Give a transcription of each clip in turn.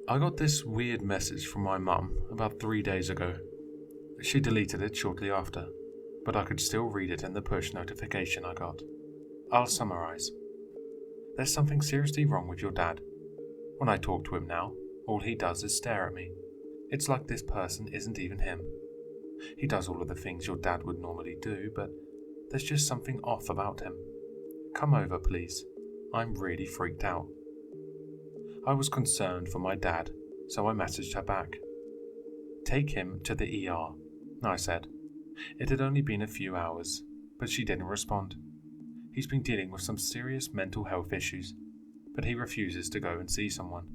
I got this weird message from my mum about 3 days ago. She deleted it shortly after, but I could still read it in the push notification I got. I'll summarize. There's something seriously wrong with your dad. When I talk to him now, all he does is stare at me. It's like this person isn't even him. He does all of the things your dad would normally do, but there's just something off about him. Come over, please. I'm really freaked out. I was concerned for my dad, so I messaged her back. Take him to the ER, I said. It had only been a few hours, but she didn't respond. He's been dealing with some serious mental health issues, but he refuses to go and see someone.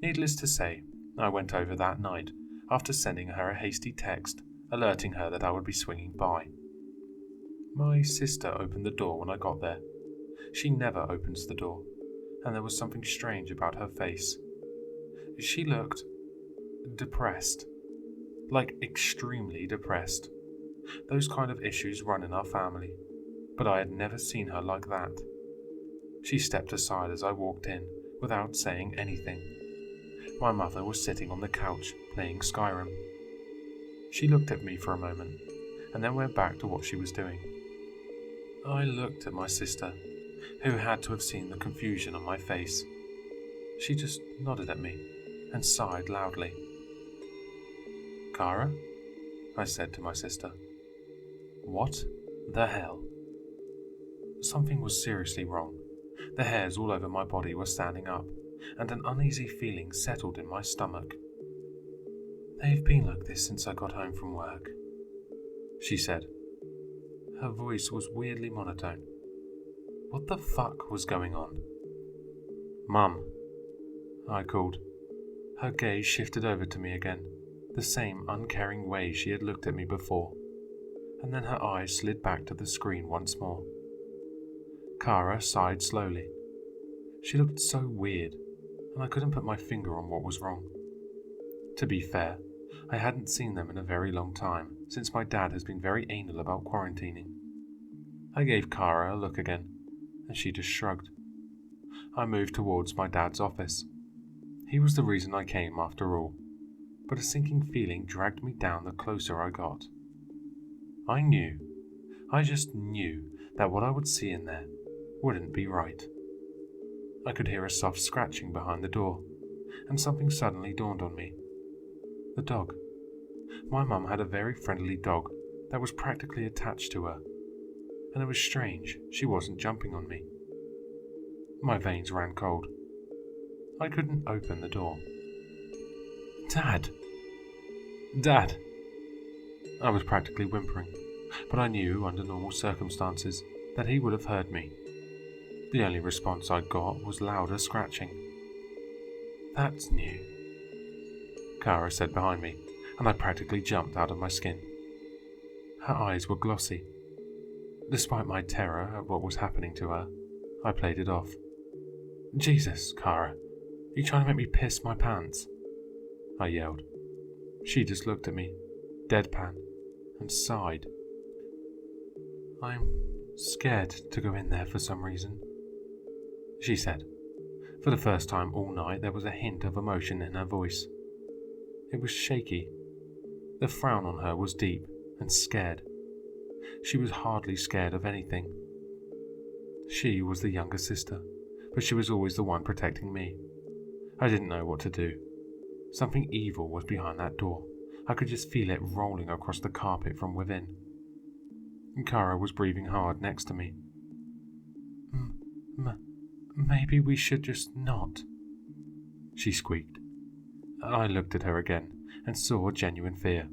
Needless to say, I went over that night after sending her a hasty text alerting her that I would be swinging by. My sister opened the door when I got there. She never opens the door, and there was something strange about her face. She looked depressed, like extremely depressed. Those kind of issues run in our family, but I had never seen her like that. She stepped aside as I walked in without saying anything. My mother was sitting on the couch playing Skyrim. She looked at me for a moment and then went back to what she was doing. I looked at my sister, who had to have seen the confusion on my face. She just nodded at me and sighed loudly. Kara? I said to my sister. What the hell? Something was seriously wrong. The hairs all over my body were standing up, and an uneasy feeling settled in my stomach. They've been like this since I got home from work, she said. Her voice was weirdly monotone. What the fuck was going on? Mum, I called. Her gaze shifted over to me again, the same uncaring way she had looked at me before, and then her eyes slid back to the screen once more. Kara sighed slowly. She looked so weird, and I couldn't put my finger on what was wrong. To be fair, I hadn't seen them in a very long time, since my dad has been very anal about quarantining. I gave Kara a look again, and she just shrugged. I moved towards my dad's office. He was the reason I came after all, but a sinking feeling dragged me down the closer I got. I just knew that what I would see in there wouldn't be right. I could hear a soft scratching behind the door, and something suddenly dawned on me. The dog. My mum had a very friendly dog that was practically attached to her, and it was strange she wasn't jumping on me. My veins ran cold. I couldn't open the door. Dad! Dad! I was practically whimpering, but I knew under normal circumstances that he would have heard me. The only response I got was louder scratching. That's new, Kara said behind me, and I practically jumped out of my skin. Her eyes were glossy. Despite my terror at what was happening to her, I played it off. Jesus, Kara, you trying to make me piss my pants? I yelled. She just looked at me, deadpan, and sighed. I'm scared to go in there for some reason, she said. For the first time all night there was a hint of emotion in her voice. It was shaky. The frown on her was deep and scared. She was hardly scared of anything. She was the younger sister, but she was always the one protecting me. I didn't know what to do. Something evil was behind that door. I could just feel it rolling across the carpet from within. Kara was breathing hard next to me. Maybe we should just not, she squeaked. I looked at her again and saw genuine fear.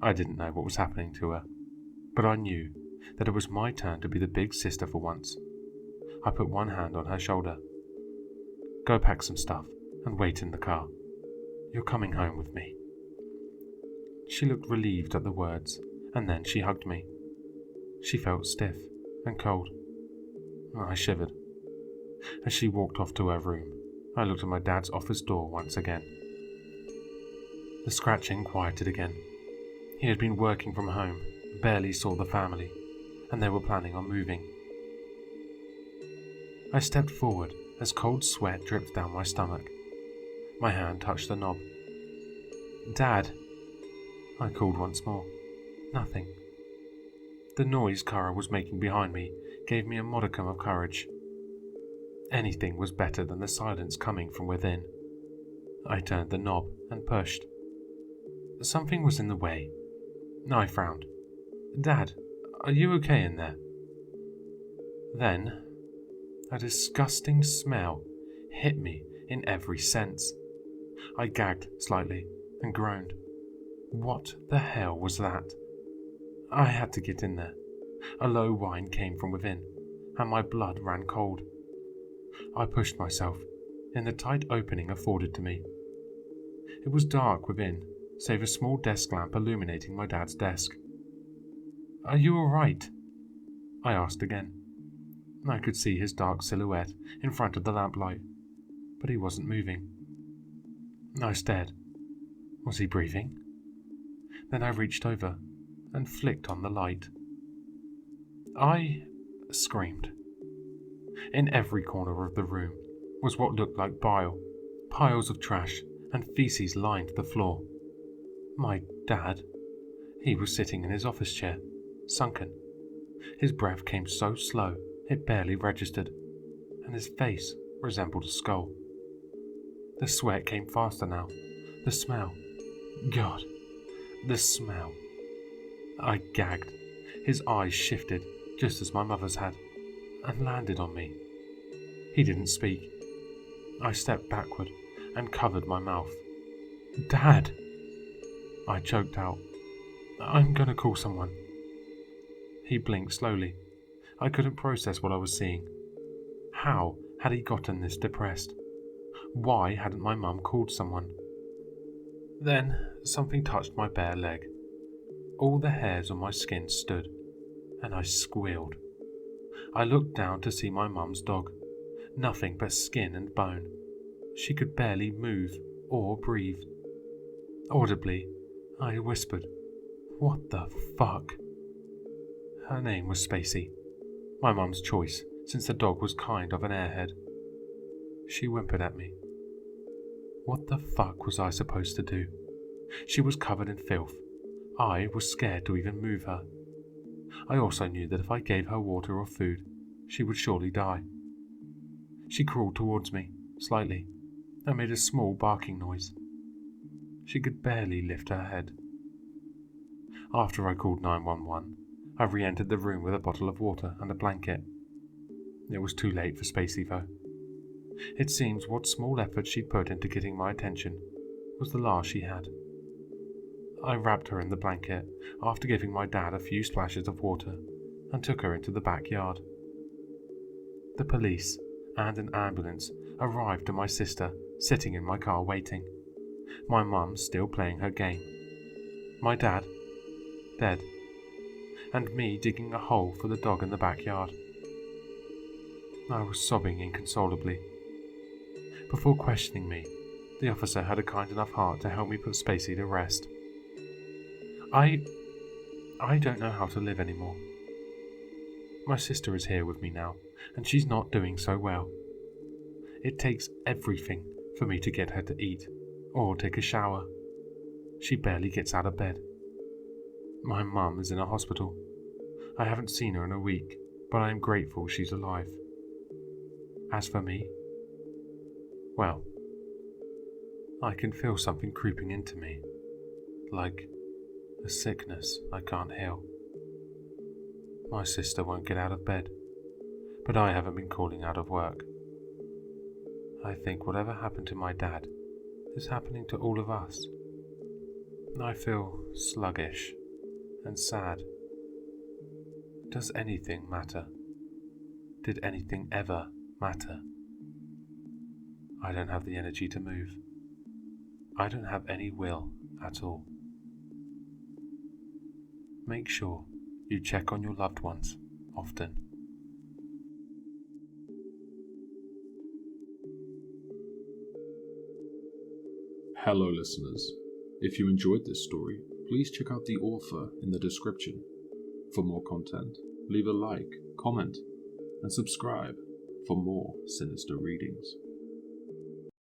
I didn't know what was happening to her, but I knew that it was my turn to be the big sister for once. I put one hand on her shoulder. Go pack some stuff and wait in the car. You're coming home with me. She looked relieved at the words, and then she hugged me. She felt stiff and cold. I shivered. As she walked off to her room, I looked at my dad's office door once again. The scratching quieted again. He had been working from home, barely saw the family, and they were planning on moving. I stepped forward as cold sweat dripped down my stomach My hand touched the knob. "Dad!" I called once more. Nothing. The noise Kara was making behind me gave me a modicum of courage. Anything was better than the silence coming from within. I turned the knob and pushed. Something was in the way. I frowned. "Dad, are you okay in there?" Then, a disgusting smell hit me in every sense. I gagged slightly and groaned. What the hell was that? I had to get in there. A low whine came from within, and my blood ran cold. I pushed myself in the tight opening afforded to me. It was dark within, save a small desk lamp illuminating my dad's desk. "Are you all right?" I asked again. I could see his dark silhouette in front of the lamplight, but he wasn't moving. I stared. Was he breathing? Then I reached over and flicked on the light. I screamed. In every corner of the room was what looked like bile. Piles of trash and feces lined the floor. My dad, he was sitting in his office chair, sunken. His breath came so slow it barely registered, and his face resembled a skull. The sweat came faster now. The smell. God, the smell. I gagged. His eyes shifted just as my mother's had, and landed on me. He didn't speak. I stepped backward and covered my mouth. "Dad!" I choked out. "I'm gonna call someone." He blinked slowly. I couldn't process what I was seeing. How had he gotten this depressed? Why hadn't my mum called someone? Then something touched my bare leg. All the hairs on my skin stood, and I squealed. I looked down to see my mum's dog. Nothing but skin and bone. She could barely move or breathe. Audibly, I whispered, "What the fuck?" Her name was Spacey, my mum's choice since the dog was kind of an airhead. She whimpered at me. What the fuck was I supposed to do? She was covered in filth. I was scared to even move her. I also knew that if I gave her water or food, she would surely die. She crawled towards me, slightly, and made a small barking noise. She could barely lift her head. After I called 911, I re-entered the room with a bottle of water and a blanket. It was too late for Spacey, though. It seems what small effort she'd put into getting my attention was the last she had. I wrapped her in the blanket after giving my dad a few splashes of water and took her into the backyard. The police and an ambulance arrived and my sister sitting in my car waiting. My mum still playing her game. My dad, dead. And me digging a hole for the dog in the backyard. I was sobbing inconsolably. Before questioning me, the officer had a kind enough heart to help me put Spacey to rest. I don't know how to live anymore. My sister is here with me now, and she's not doing so well. It takes everything for me to get her to eat, or take a shower. She barely gets out of bed. My mum is in a hospital. I haven't seen her in a week, but I am grateful she's alive. As for me, well, I can feel something creeping into me, like a sickness I can't heal. My sister won't get out of bed, but I haven't been calling out of work. I think whatever happened to my dad is happening to all of us. I feel sluggish and sad. Does anything matter? Did anything ever matter? I don't have the energy to move. I don't have any will at all. Make sure you check on your loved ones often. Hello listeners, if you enjoyed this story, please check out the author in the description. For more content, leave a like, comment, and subscribe for more sinister readings.